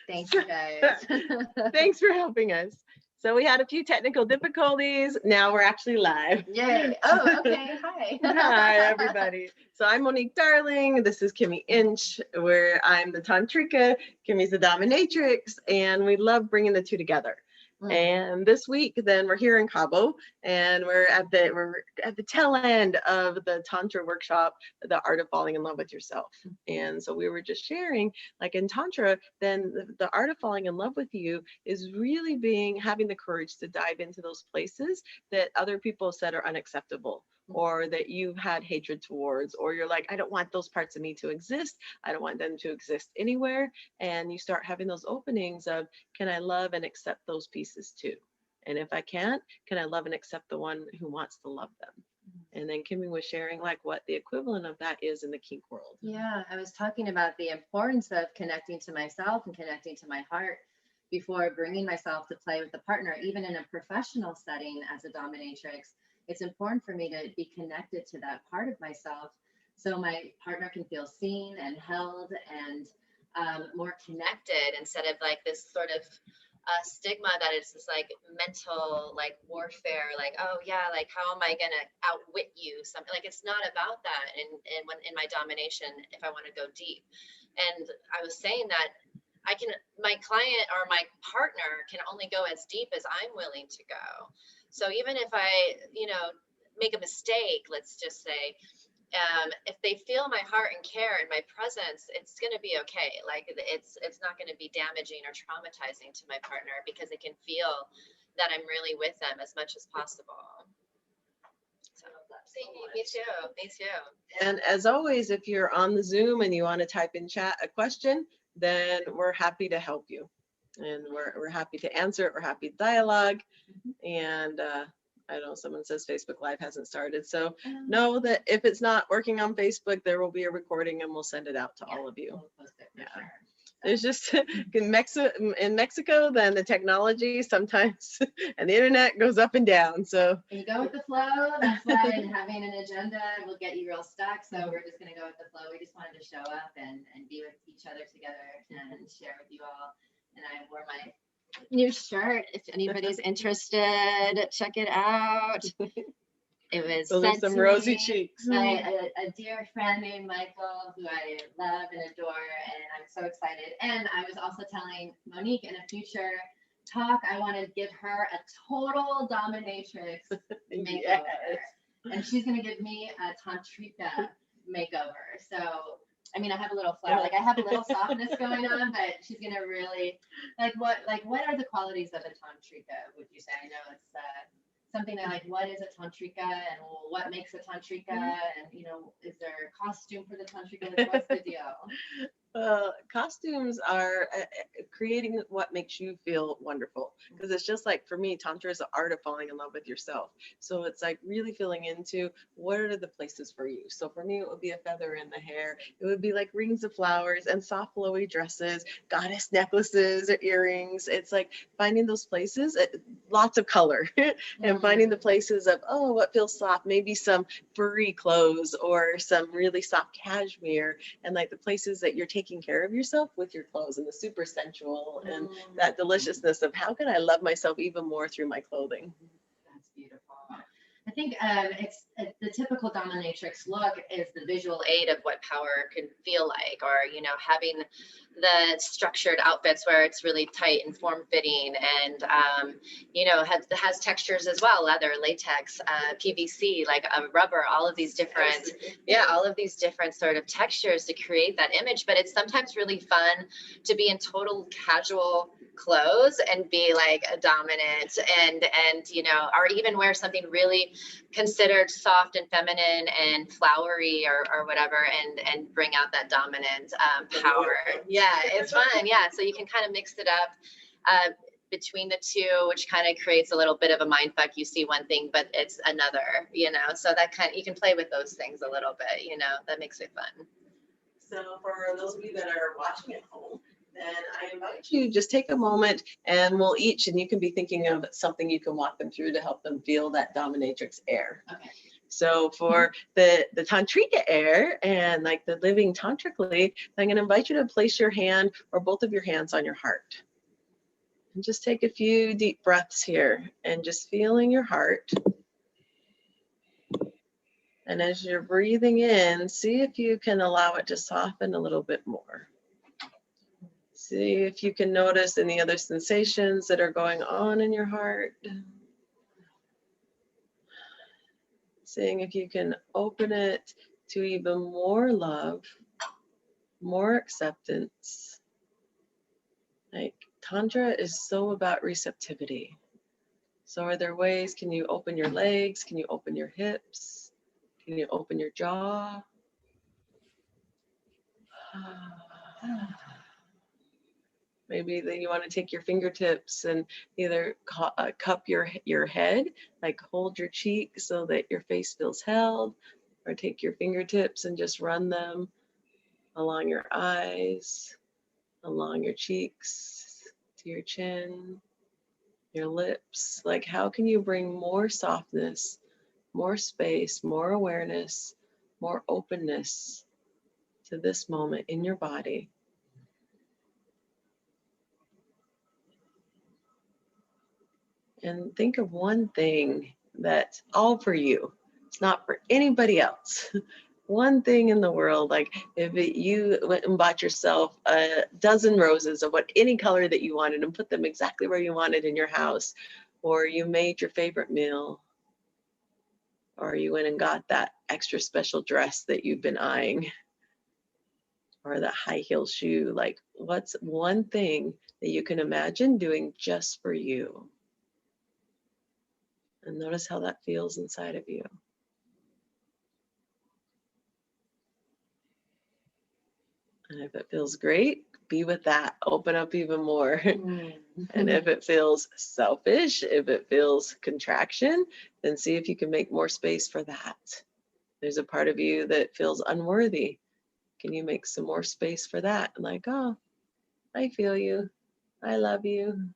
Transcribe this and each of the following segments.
Thank you guys. Thanks for helping us. So we had a few technical difficulties. Now we're actually live. Yay. Oh, okay. Hi. Hi, everybody. So I'm Monique Darling. This is Kimi Inch, where I'm the Tantrika. Kimi's the Dominatrix, and we love bringing the two together. And this week, then we're here in Cabo, and we're at the tail end of the Tantra workshop, The Art of Falling in Love with Yourself. And so we were just sharing, like in Tantra, then the art of falling in love with you is really having the courage to dive into those places that other people said are unacceptable, or that you've had hatred towards, or you're like, I don't want those parts of me to exist. I don't want them to exist anywhere. And you start having those openings of, can I love and accept those pieces too? And if I can't, can I love and accept the one who wants to love them? And then Kimi was sharing like what the equivalent of that is in the kink world. Yeah, I was talking about the importance of connecting to myself and connecting to my heart before bringing myself to play with the partner, even in a professional setting as a dominatrix. It's important for me to be connected to that part of myself so my partner can feel seen and held and more connected, instead of like this sort of stigma that it's this like mental like warfare, like, oh yeah, like how am I gonna outwit you, something like. It's not about that when in my domination, if I want to go deep. And I was saying that my client or my partner can only go as deep as I'm willing to go. So even if I, make a mistake, let's just say, if they feel my heart and care and my presence, it's going to be okay. Like it's not going to be damaging or traumatizing to my partner, because they can feel that I'm really with them as much as possible. So, me too. And as always, if you're on the Zoom and you want to type in chat a question, then we're happy to help you. And we're happy to answer it. We're happy to dialogue. And I know someone says Facebook Live hasn't started. So know that if it's not working on Facebook, there will be a recording and we'll send it out to all of you. We'll post it for sure. There's just in Mexico, then the technology sometimes and the internet goes up and down. So and you go with the flow. That's why having an agenda will get you real stuck. So we're just going to go with the flow. We just wanted to show up and be with each other together and share with you all. And I wore my new shirt. If anybody's interested, check it out. It was those are some rosy cheeks. By a dear friend named Michael, who I love and adore, and I'm so excited. And I was also telling Monique in a future talk, I want to give her a total dominatrix makeover. Yes. And she's going to give me a Tantrika makeover. So I mean, I have a little flower, like I have a little softness going on, but she's gonna really what are the qualities of a Tantrika, would you say? I know it's something that, like, what is a Tantrika and what makes a Tantrika, and is there a costume for the Tantrika? Like, what's the deal? Costumes are creating what makes you feel wonderful, because it's just like, for me, Tantra is the art of falling in love with yourself. So it's like really feeling into what are the places for you. So for me, it would be a feather in the hair. It would be like rings of flowers and soft flowy dresses, goddess necklaces or earrings. It's like finding those places, lots of color, and finding the places of, oh, what feels soft, maybe some furry clothes or some really soft cashmere, and like the places that you're taking care of yourself with your clothes, and the super sensual and that deliciousness of how can I love myself even more through my clothing. That's beautiful. I think it's the typical dominatrix look is the visual aid of what power can feel like, or having the structured outfits where it's really tight and form-fitting, and has textures as well, leather, latex, PVC, like rubber, all of these different sort of textures to create that image. But it's sometimes really fun to be in total casual clothes and be like a dominant and or even wear something really considered soft and feminine and flowery or whatever, and bring out that dominant power. Yeah, it's fun. Yeah, so you can kind of mix it up between the two, which kind of creates a little bit of a mind fuck. You see one thing, but it's another, so that you can play with those things a little bit, that makes it fun. So for those of you that are watching at home, then I invite you just take a moment, and we'll each, and you can be thinking of something you can walk them through to help them feel that dominatrix air. Okay. So for the Tantrika air and like the living tantrically, I'm going to invite you to place your hand or both of your hands on your heart. And just take a few deep breaths here and just feeling your heart. And as you're breathing in, see if you can allow it to soften a little bit more. See if you can notice any other sensations that are going on in your heart. Seeing if you can open it to even more love, more acceptance. Like Tantra is so about receptivity. So are there ways, can you open your legs? Can you open your hips? Can you open your jaw? Maybe then you want to take your fingertips and either cup your head, like hold your cheek so that your face feels held, or take your fingertips and just run them along your eyes, along your cheeks, to your chin, your lips. Like how can you bring more softness, more space, more awareness, more openness to this moment in your body? And think of one thing that's all for you. It's not for anybody else. One thing in the world, like if you went and bought yourself a dozen roses of any color that you wanted and put them exactly where you wanted in your house, or you made your favorite meal, or you went and got that extra special dress that you've been eyeing, or that high heel shoe, like what's one thing that you can imagine doing just for you? And notice how that feels inside of you. And if it feels great, be with that. Open up even more. And if it feels selfish, if it feels contraction, then see if you can make more space for that. There's a part of you that feels unworthy. Can you make some more space for that? And like, oh, I feel you. I love you.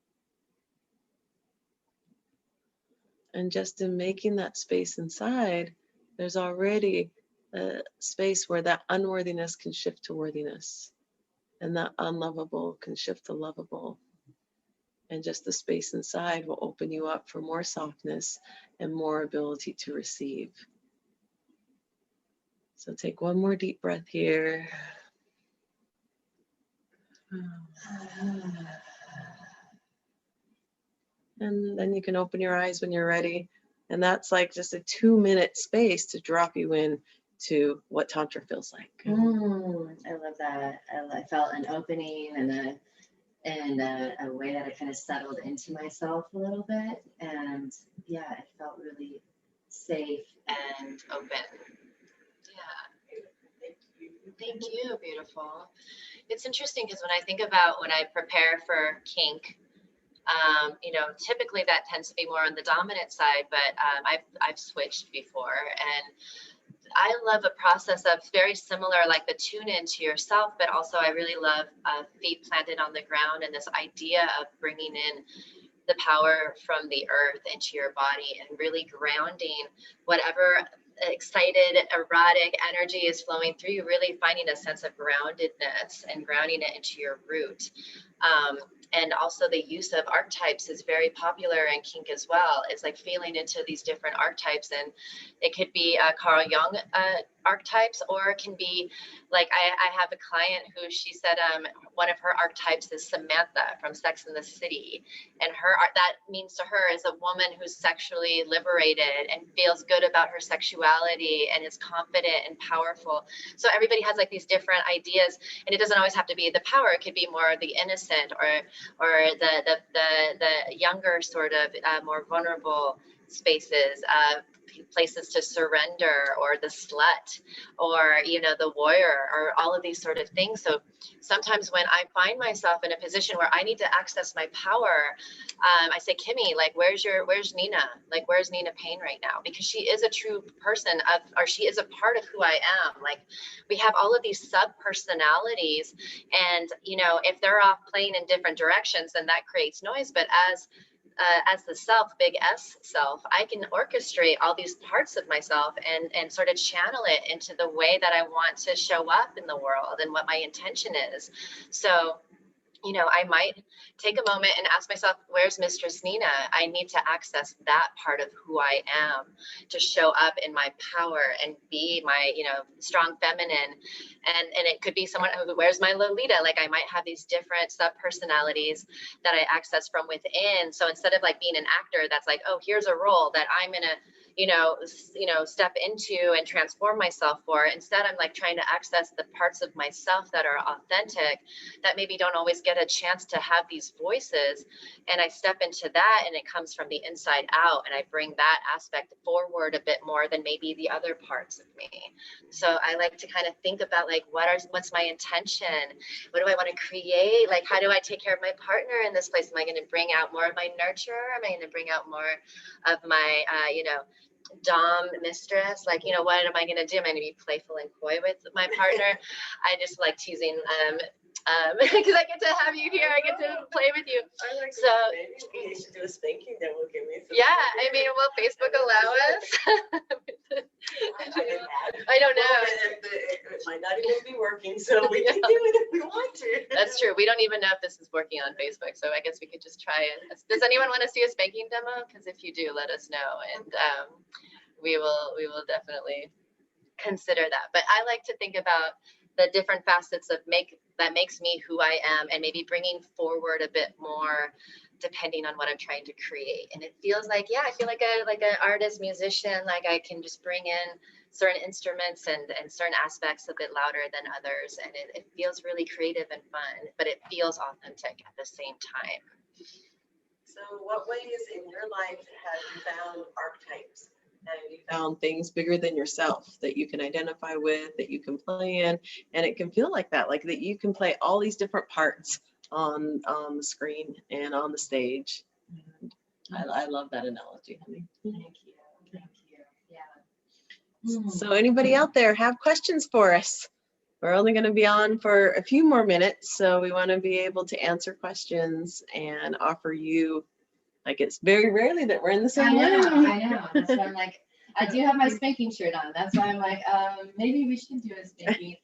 And just in making that space inside, there's already a space where that unworthiness can shift to worthiness, and that unlovable can shift to lovable. And just the space inside will open you up for more softness and more ability to receive. So take one more deep breath here. And then you can open your eyes when you're ready. And that's like just a 2-minute space to drop you in to what Tantra feels like. I love that. I felt an opening and a way that I kind of settled into myself a little bit. And yeah, it felt really safe and open. Yeah. Thank you. Beautiful. It's interesting because when I think about when I prepare for kink, typically that tends to be more on the dominant side, but I've switched before, and I love a process of very similar, like the tune into yourself, but also I really love feet planted on the ground and this idea of bringing in the power from the earth into your body and really grounding whatever excited, erotic energy is flowing through you, really finding a sense of groundedness and grounding it into your root. And also the use of archetypes is very popular in kink as well. It's like feeling into these different archetypes, and it could be Carl Jung archetypes, or it can be like I have a client who she said one of her archetypes is Samantha from Sex and the City, and that means to her is a woman who's sexually liberated and feels good about her sexuality and is confident and powerful. So everybody has like these different ideas, and it doesn't always have to be the power. It could be more the innocent or the younger sort of more vulnerable spaces, places to surrender, or the slut, or the warrior, or all of these sort of things. So sometimes when I find myself in a position where I need to access my power, I say, Kimi, like where's Nina? Like where's Nina Payne right now? Because she is a true person or she is a part of who I am. Like we have all of these sub personalities, and if they're off playing in different directions, then that creates noise. But as as the self, big S self, I can orchestrate all these parts of myself and sort of channel it into the way that I want to show up in the world and what my intention is. So, you know, I might take a moment and ask myself, where's Mistress Nina? I need to access that part of who I am to show up in my power and be my, you know, strong feminine. And it could be someone who, where's my Lolita? Like I might have these different sub personalities that I access from within. So instead of like being an actor that's like, oh, here's a role that I'm going to, you know, step into and transform myself for. Instead, I'm like trying to access the parts of myself that are authentic, that maybe don't always get a chance to have these voices. And I step into that and it comes from the inside out. And I bring that aspect forward a bit more than maybe the other parts of me. So I like to kind of think about like, what's my intention? What do I want to create? Like, how do I take care of my partner in this place? Am I going to bring out more of my nurture? Am I going to bring out more of my, you know, Dom mistress? Like, you know, what am I going to do? Am I going to be playful and coy with my partner? I just like teasing, because I get to have you here. I get to play with you. Like, so maybe you should do a spanking that will give me some. Yeah, I mean, will Facebook allow us? I don't know. It might not even be working, so we can do it if we want to. That's true. We don't even know if this is working on Facebook, so I guess we could just try it. Does anyone want to see a spanking demo? Because if you do, let us know, and we will definitely consider that. But I like to think about the different facets of that makes me who I am, and maybe bringing forward a bit more depending on what I'm trying to create. And it feels like, yeah, I feel like an artist, musician, like I can just bring in certain instruments and certain aspects a bit louder than others. And it feels really creative and fun, but it feels authentic at the same time. So what ways in your life have you found archetypes? Have you found things bigger than yourself that you can identify with, that you can play in? And it can feel like that you can play all these different parts on the screen and on the stage. And I love that analogy, honey. Thank you. Thank you. Yeah. So anybody out there have questions for us? We're only going to be on for a few more minutes, so we want to be able to answer questions and offer you, like, it's very rarely that we're in the same room. I know. That's why I'm like, I do have my spanking shirt on. That's why I'm like, maybe we should do a spanking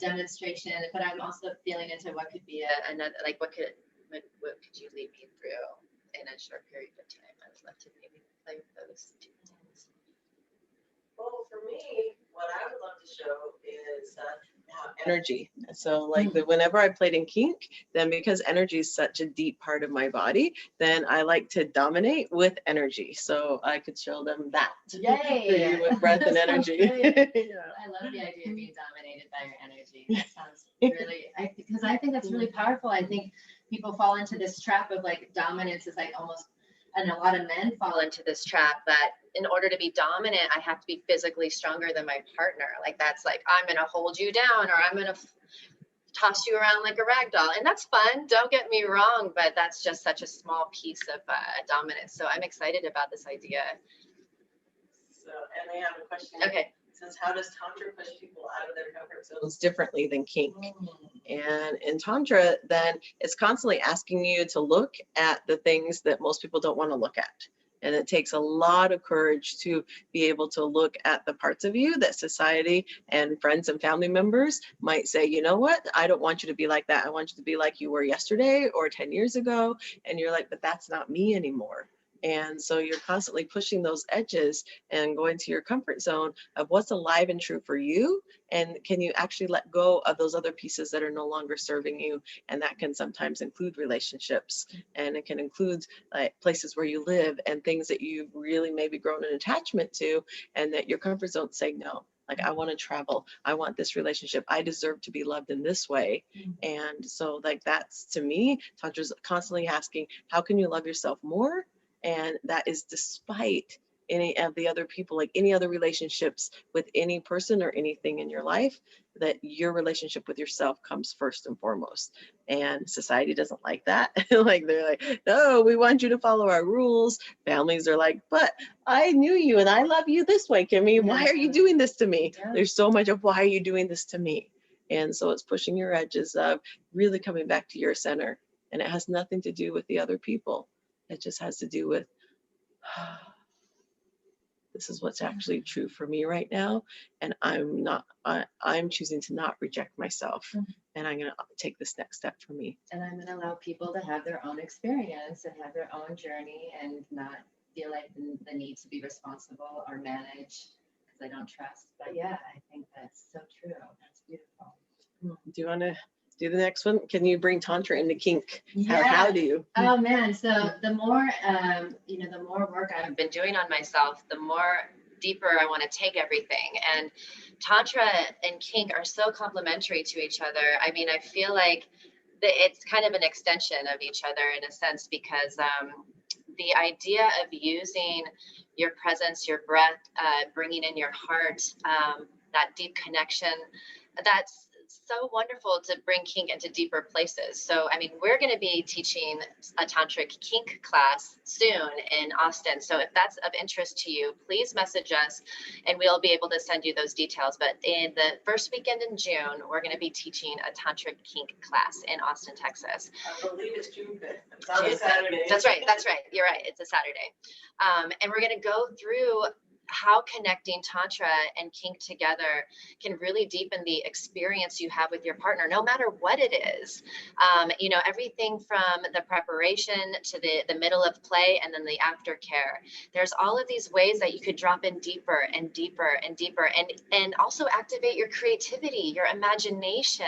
demonstration. But I'm also feeling into what could be another, like, what could you lead me through in a short period of time? I'd love to maybe play with those two things. Well, for me, what I would love to show is energy. So like whenever I played in Kink, then because energy is such a deep part of my body, then I like to dominate with energy. So I could show them that. Yay! With breath and energy. Yeah. I love the idea of being dominated by your energy. That sounds really, because I think that's really powerful. I think people fall into this trap of like dominance is like almost, and a lot of men fall into this trap that in order to be dominant, I have to be physically stronger than my partner. Like that's like, I'm going to hold you down, or I'm going to toss you around like a rag doll. And that's fun. Don't get me wrong, but that's just such a small piece of dominance. So I'm excited about this idea. So, and I have a question. Okay. It says, how does Tantra push people out of their comfort zones differently than Kink? And in Tantra, then it's constantly asking you to look at the things that most people don't want to look at. And it takes a lot of courage to be able to look at the parts of you that society and friends and family members might say, you know what, I don't want you to be like that. I want you to be like you were yesterday or 10 years ago. And you're like, but that's not me anymore. And so you're constantly pushing those edges and going to your comfort zone of what's alive and true for you. And can you actually let go of those other pieces that are no longer serving you? And that can sometimes include relationships, and it can include like places where you live and things that you've really maybe grown an attachment to, and that your comfort zone say no. Like, I want to travel. I want this relationship. I deserve to be loved in this way. And so like, that's, to me, Tantra's constantly asking, how can you love yourself more? And that is despite any of the other people, like any other relationships with any person or anything in your life, that your relationship with yourself comes first and foremost. And society doesn't like that. Like, they're like, no, we want you to follow our rules. Families are like, but I knew you and I love you this way, Kimi. Why are you doing this to me? Yeah. There's so much of, why are you doing this to me? And so it's pushing your edges of really coming back to your center. And it has nothing to do with the other people. It just has to do with this is what's actually true for me right now, and I'm choosing to not reject myself, and I'm going to take this next step for me. And I'm going to allow people to have their own experience and have their own journey and not feel like the need to be responsible or manage because I don't trust. But yeah, I think that's so true. That's beautiful. Do you want to do the next one? Can you bring Tantra into kink? Yeah. How do you? Oh man. So the more, the more work I've been doing on myself, the more deeper I want to take everything. And Tantra and kink are so complementary to each other. I mean, I feel like it's kind of an extension of each other in a sense, because the idea of using your presence, your breath, bringing in your heart, that deep connection, that's so wonderful to bring kink into deeper places. So, I mean, we're going to be teaching a tantric kink class soon in Austin. So if that's of interest to you, please message us and we'll be able to send you those details. But in the first weekend in June, we're going to be teaching a tantric kink class in Austin, Texas. I believe it's June 5th. It's on a Saturday. That's right. You're right. It's a Saturday. And we're going to go through how connecting Tantra and kink together can really deepen the experience you have with your partner, no matter what it is. Everything from the preparation to the middle of play and then the aftercare. There's all of these ways that you could drop in deeper and deeper and deeper, and also activate your creativity, your imagination,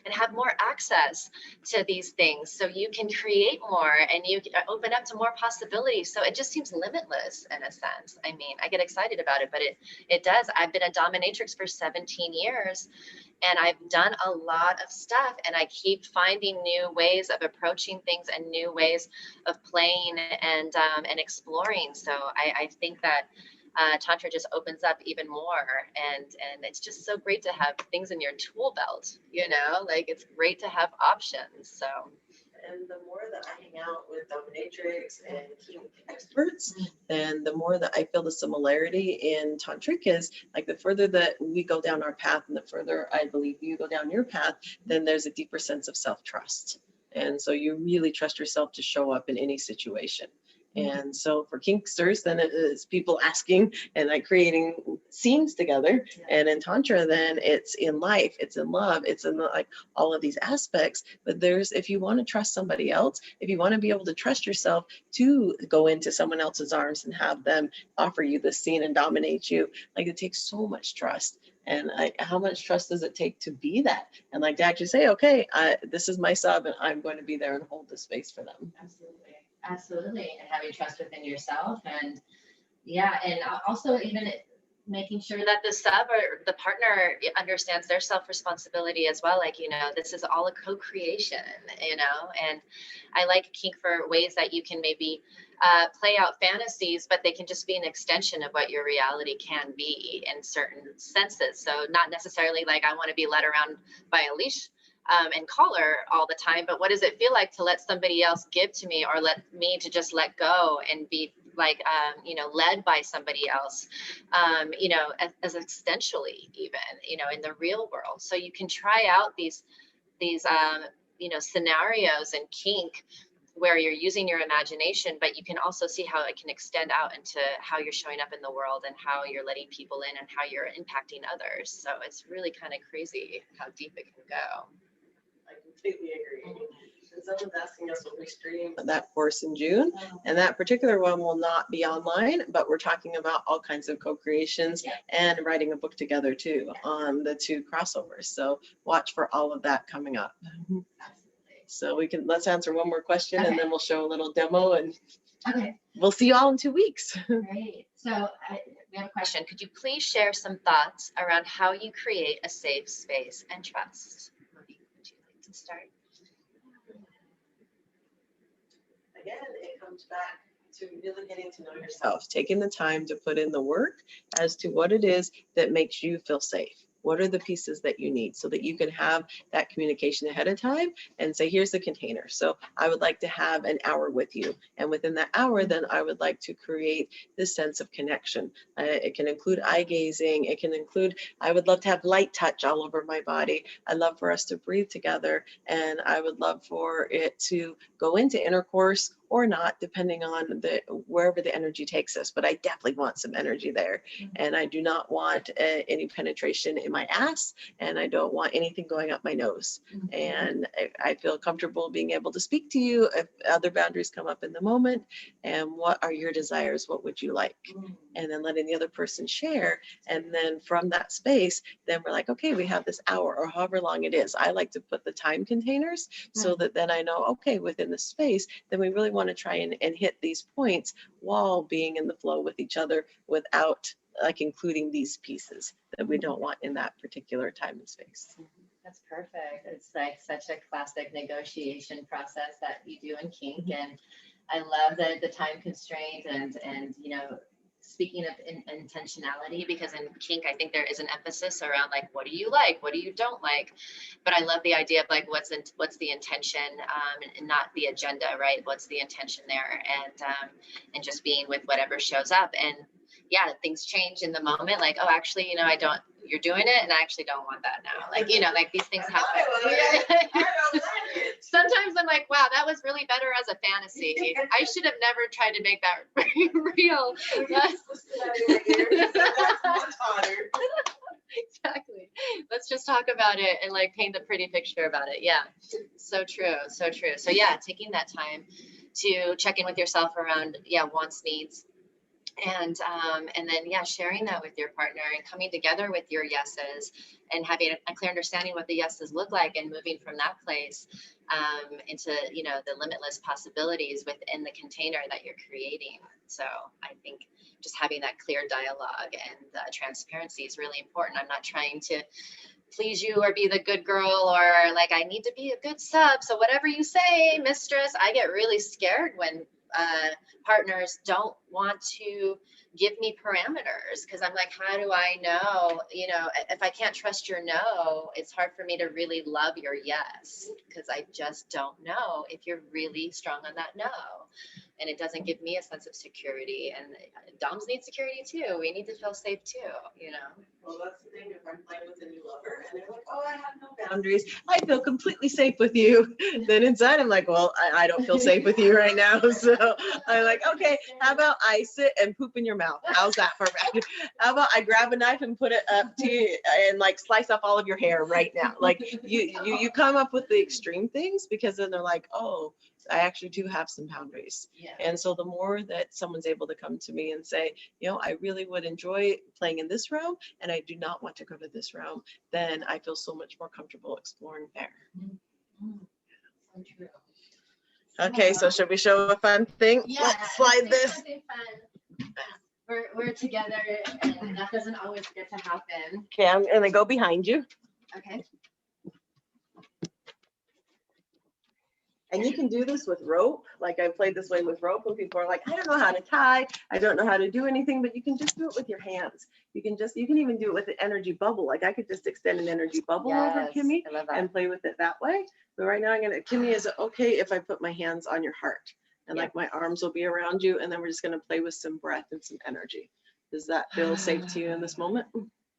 and have more access to these things so you can create more and you open up to more possibilities. So it just seems limitless in a sense. I mean, I get excited about it, but it does. I've been a dominatrix for 17 years and I've done a lot of stuff, and I keep finding new ways of approaching things and new ways of playing and exploring. So I think that Tantra just opens up even more, and it's just so great to have things in your tool belt, like it's great to have options. So. And the more that I hang out with dominatrix and kink experts, and the more that I feel the similarity in tantric is, like, the further that we go down our path and the further I believe you go down your path, then there's a deeper sense of self-trust. And so you really trust yourself to show up in any situation. And so for kinksters, then it is people asking and like creating scenes together. And in Tantra, then it's in life, it's in love, it's in like all of these aspects. But if you want to trust somebody else, if you want to be able to trust yourself to go into someone else's arms and have them offer you the scene and dominate you, like it takes so much trust. And like, how much trust does it take to be that? And like to actually say, okay, this is my sub and I'm going to be there and hold the space for them. Absolutely. And having trust within yourself. And yeah, and also even making sure that the sub or the partner understands their self-responsibility as well. Like, this is all a co-creation, and I like kink for ways that you can maybe play out fantasies, but they can just be an extension of what your reality can be in certain senses. So not necessarily like I want to be led around by a leash and collar all the time, but what does it feel like to let somebody else give to me, or let me to just let go and be like, led by somebody else, as existentially even, in the real world. So you can try out these scenarios in kink where you're using your imagination, but you can also see how it can extend out into how you're showing up in the world and how you're letting people in and how you're impacting others. So it's really kind of crazy how deep it can go. I completely agree. And someone's asking us when we stream that course in June, and that particular one will not be online, but we're talking about all kinds of co-creations and writing a book together too on the two crossovers. So watch for all of that coming up. So let's answer one more question and then we'll show a little demo, and we'll see you all in 2 weeks. Great. So we have a question. Could you please share some thoughts around how you create a safe space and trust? Monique, would you like to start? Again, it comes back to really getting to know yourself, taking the time to put in the work as to what it is that makes you feel safe. What are the pieces that you need so that you can have that communication ahead of time and say, here's the container. So I would like to have an hour with you. And within that hour, then I would like to create this sense of connection. It can include eye gazing. It can include, I would love to have light touch all over my body. I'd love for us to breathe together. And I would love for it to go into intercourse or not, depending on wherever the energy takes us. But I definitely want some energy there. And I do not want any penetration in my ass, and I don't want anything going up my nose. And I feel comfortable being able to speak to you if other boundaries come up in the moment. And what are your desires? What would you like? And then letting the other person share. And then from that space, then we're like, okay, we have this hour or however long it is. I like to put the time containers so that then I know, okay, within the space, then we really want to try and hit these points while being in the flow with each other without like including these pieces that we don't want in that particular time and space. That's perfect. It's like such a classic negotiation process that you do in kink. And I love the time constraint and you know, speaking of intentionality, because in kink, I think there is an emphasis around like, what do you like? What do you don't like? But I love the idea of like, what's the intention and not the agenda, right? What's the intention there? And just being with whatever shows up. And yeah, things change in the moment. Like, oh, actually, you know, you're doing it and I actually don't want that now. Like, you know, like these things happen. Sometimes I'm like, wow, that was really better as a fantasy. I should have never tried to make that real. Exactly. Let's just talk about it and like paint the pretty picture about it. Yeah. So true. So true. So yeah, taking that time to check in with yourself around, wants, needs. And then, sharing that with your partner and coming together with your yeses and having a clear understanding what the yeses look like and moving from that place into, you know, the limitless possibilities within the container that you're creating. So I think just having that clear dialogue and transparency is really important. I'm not trying to please you or be the good girl or like, I need to be a good sub. So whatever you say, mistress, I get really scared when partners don't want to give me parameters because I'm like, how do I know? You know, if I can't trust your no, it's hard for me to really love your yes because I just don't know if you're really strong on that no. And it doesn't give me a sense of security. And doms need security too. We need to feel safe too, you know. Well, that's the thing. If I'm playing with a new lover and they're like, oh, I have no boundaries, I feel completely safe with you. Then inside I'm like, well, I don't feel safe with you right now. So I'm like, okay, how about I sit and poop in your mouth? How's that for me? How about I grab a knife and put it up to you and like slice off all of your hair right now? Like you come up with the extreme things because then they're like, oh, I actually do have some boundaries. Yeah. And so the more that someone's able to come to me and say, you know, I really would enjoy playing in this realm and I do not want to go to this realm, then I feel so much more comfortable exploring there. So true. Okay, so should we show a fun thing? Yeah, let's slide this. Fun. We're together and that doesn't always get to happen. Okay, I'm gonna go behind you. Okay. And you can do this with rope. Like I played this way with rope when people are like, I don't know how to tie. I don't know how to do anything, but you can just do it with your hands. You can even do it with an energy bubble. Like I could just extend an energy bubble over Kimi and play with it that way. But right now Kimi, is it okay if I put my hands on your heart and like my arms will be around you. And then we're just going to play with some breath and some energy. Does that feel safe to you in this moment?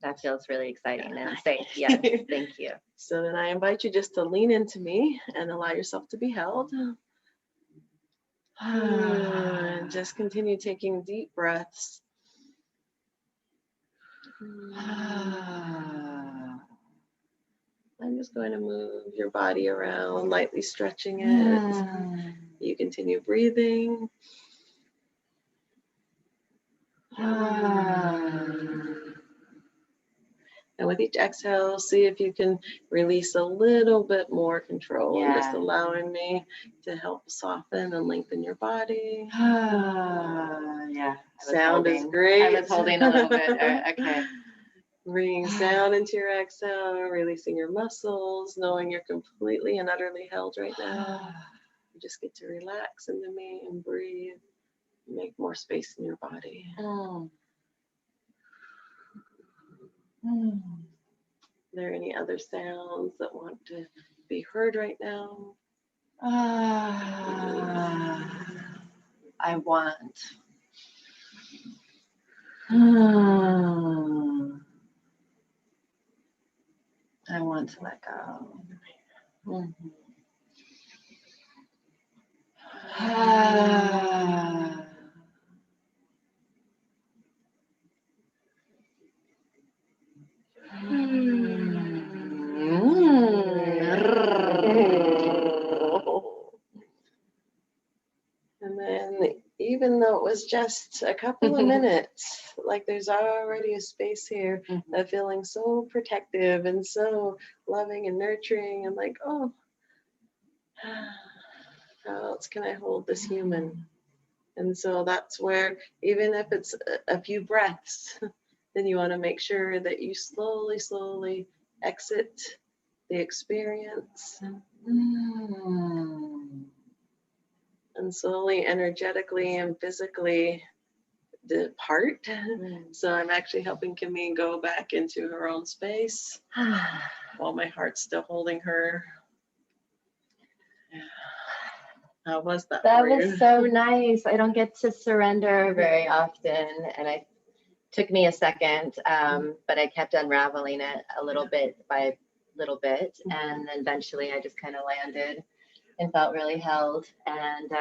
That feels really exciting and safe. Yes, thank you. So then I invite you just to lean into me and allow yourself to be held. And just continue taking deep breaths. I'm just going to move your body around, lightly stretching it. You continue breathing. And with each exhale, see if you can release a little bit more control and just allowing me to help soften and lengthen your body. Sound is great. I was holding a little bit. Okay. Bringing sound into your exhale, releasing your muscles, knowing you're completely and utterly held right now. You just get to relax into me and breathe, make more space in your body. Are there any other sounds that want to be heard right now? I want. I want to let go. And then even though it was just a couple of minutes, like there's already a space here of feeling so protective and so loving and nurturing, and like, oh, how else can I hold this human? And so that's where, even if it's a few breaths, then you want to make sure that you slowly, slowly exit the experience. And slowly, energetically and physically depart. So I'm actually helping Kimi go back into her own space while my heart's still holding her. How was that? That was so nice. I don't get to surrender very often, and it took me a second, but I kept unraveling it a little bit by little bit, and then eventually I just kind of landed and felt really held and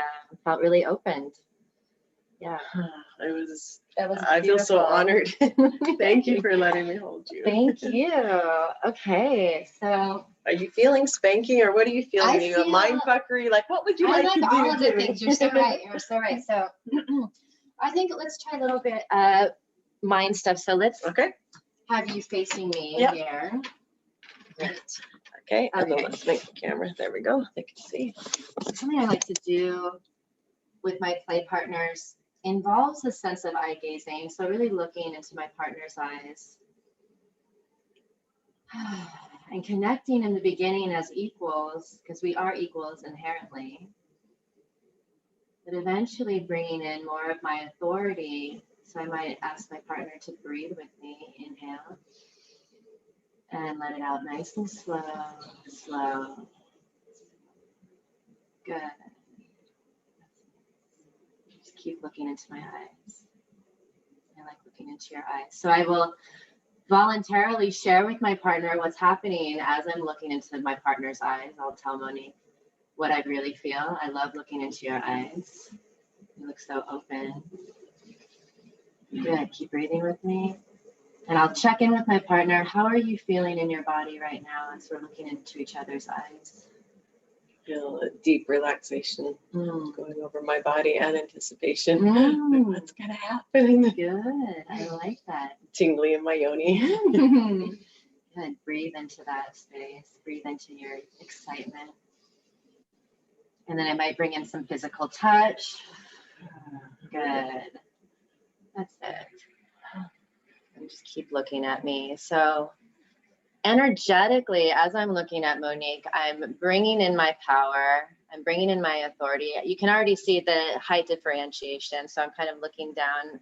felt really opened. Yeah, I feel so honored. Thank you for letting me hold you. Thank you. Okay, so are you feeling spanking, or what are you feeling? Are you a mind fuckery? Like, what would you like to do? All of the things. You're so right. You're so right. So I think let's try a little bit mind stuff. So let's have you facing me here. Great. Okay, and then let's make the camera. There we go. They can see. Something I like to do with my play partners involves a sense of eye gazing. So really looking into my partner's eyes and connecting in the beginning as equals, because we are equals inherently, but eventually bringing in more of my authority. So I might ask my partner to breathe with me. Inhale and let it out nice and slow, slow. Good. Just keep looking into my eyes. I like looking into your eyes. So I will voluntarily share with my partner what's happening as I'm looking into my partner's eyes. I'll tell Monique what I really feel. I love looking into your eyes. You look so open. Good. Keep breathing with me. And I'll check in with my partner. How are you feeling in your body right now as we're looking into each other's eyes? Feel a deep relaxation going over my body and anticipation. What's going to happen? Good. I like that. Tingly in my yoni. Good. Breathe into that space. Breathe into your excitement. And then I might bring in some physical touch. Good. That's it. And just keep looking at me. So energetically, as I'm looking at Monique, I'm bringing in my power. I'm bringing in my authority. You can already see the height differentiation. So I'm kind of looking down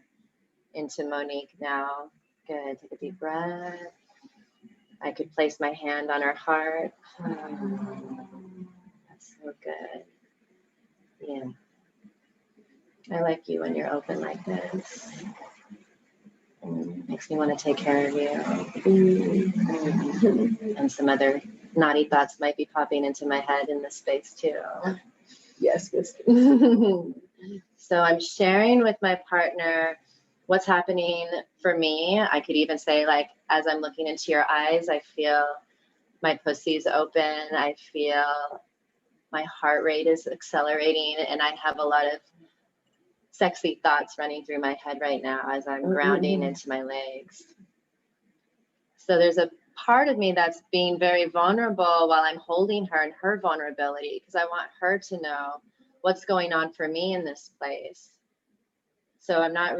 into Monique now. Good. Take a deep breath. I could place my hand on her heart. That's so good. Yeah. I like you when you're open like this. Makes me want to take care of you. And some other naughty thoughts might be popping into my head in this space too. Yes. So I'm sharing with my partner what's happening for me. I could even say, like, as I'm looking into your eyes, I feel my pussy's open. I feel my heart rate is accelerating, and I have a lot of sexy thoughts running through my head right now as I'm grounding into my legs. So there's a part of me that's being very vulnerable while I'm holding her and her vulnerability, because I want her to know what's going on for me in this place. So I'm not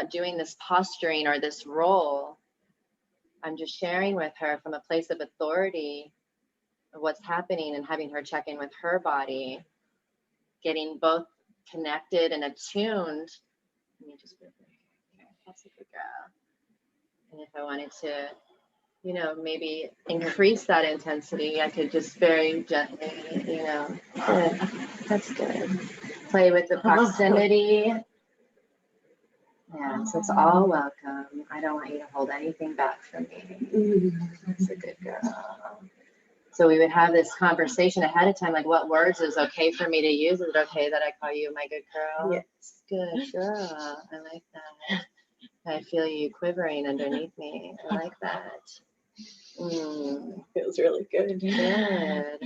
doing this posturing or this role. I'm just sharing with her from a place of authority of what's happening and having her check in with her body, getting both connected and attuned. Let me just move here. That's a good girl. And if I wanted to, maybe increase that intensity, I could just very gently, good. That's good. Play with the proximity. Yeah, so it's all welcome. I don't want you to hold anything back from me. That's a good girl. So we would have this conversation ahead of time, like what words is okay for me to use? Is it okay that I call you my good girl? Yes. Good girl. I like that. I feel you quivering underneath me. I like that. Feels really good. Good.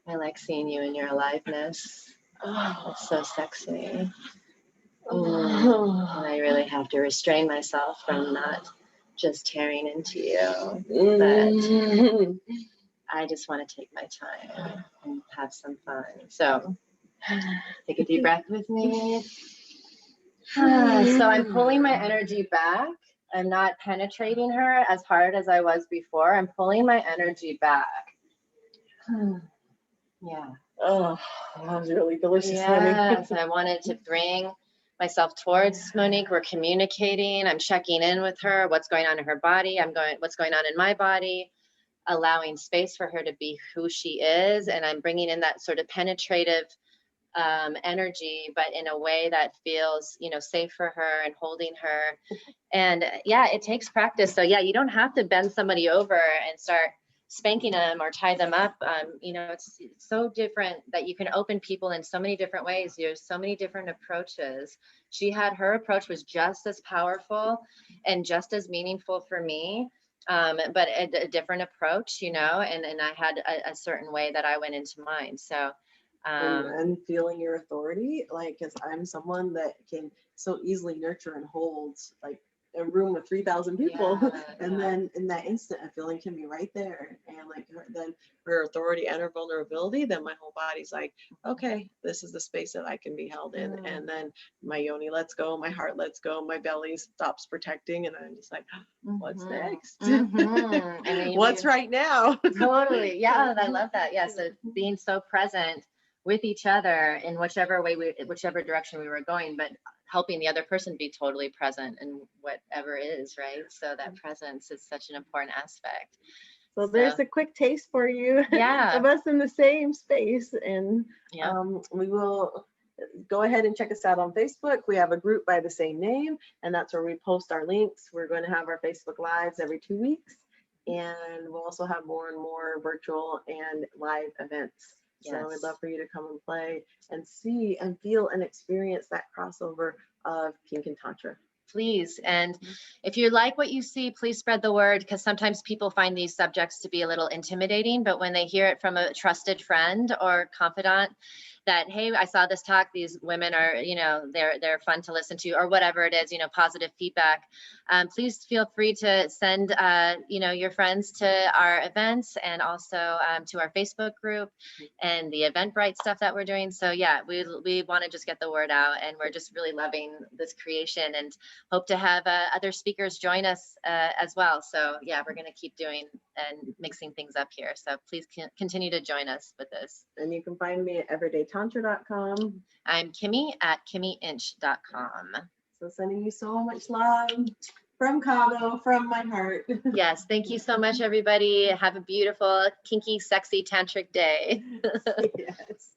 I like seeing you in your aliveness. It's so sexy. And I really have to restrain myself from not just tearing into you. But I just want to take my time and have some fun. So take a deep breath with me. So I'm pulling my energy back. I'm not penetrating her as hard as I was before. I'm pulling my energy back. Yeah. Oh, that was really delicious, Yes, I wanted to bring myself towards Monique. We're communicating. I'm checking in with her. What's going on in her body? What's going on in my body? Allowing space for her to be who she is. And I'm bringing in that sort of penetrative energy, but in a way that feels, safe for her and holding her. And yeah, it takes practice. So yeah, you don't have to bend somebody over and start spanking them or tie them up. It's so different that you can open people in so many different ways. There's so many different approaches. Her approach was just as powerful and just as meaningful for me. But a different approach, and I had a certain way that I went into mine. So and feeling your authority, like, because I'm someone that can so easily nurture and hold like a room with 3,000 people, and then in that instant, a feeling can be right there, and like then her authority and her vulnerability, then my whole body's like, okay, this is the space that I can be held in, and then my yoni lets go, my heart lets go, my belly stops protecting, and I'm just like, what's next? What's right now? Totally. Yeah, I love that. Yeah, so being so present with each other in whichever direction we were going, but helping the other person be totally present in whatever is, right? So that presence is such an important aspect. So there's a quick taste for you of us in the same space. And we will go ahead and check us out on Facebook. We have a group by the same name, and that's where we post our links. We're going to have our Facebook Lives every 2 weeks, and we'll also have more and more virtual and live events. So we'd love for you to come and play and see and feel and experience that crossover of kink and tantra. Please. And if you like what you see, please spread the word, because sometimes people find these subjects to be a little intimidating, but when they hear it from a trusted friend or confidant that, hey, I saw this talk, these women are, they're fun to listen to, or whatever it is, positive feedback, please feel free to send, your friends to our events, and also to our Facebook group and the Eventbrite stuff that we're doing. So yeah, we want to just get the word out, and we're just really loving this creation and hope to have other speakers join us as well. So yeah, we're going to keep doing and mixing things up here. So please continue to join us with this. And you can find me at everydaytantra.com. I'm Kimi at kimiinch.com. So sending you so much love from Cabo, from my heart. Yes, thank you so much, everybody. Have a beautiful, kinky, sexy, tantric day. Yes.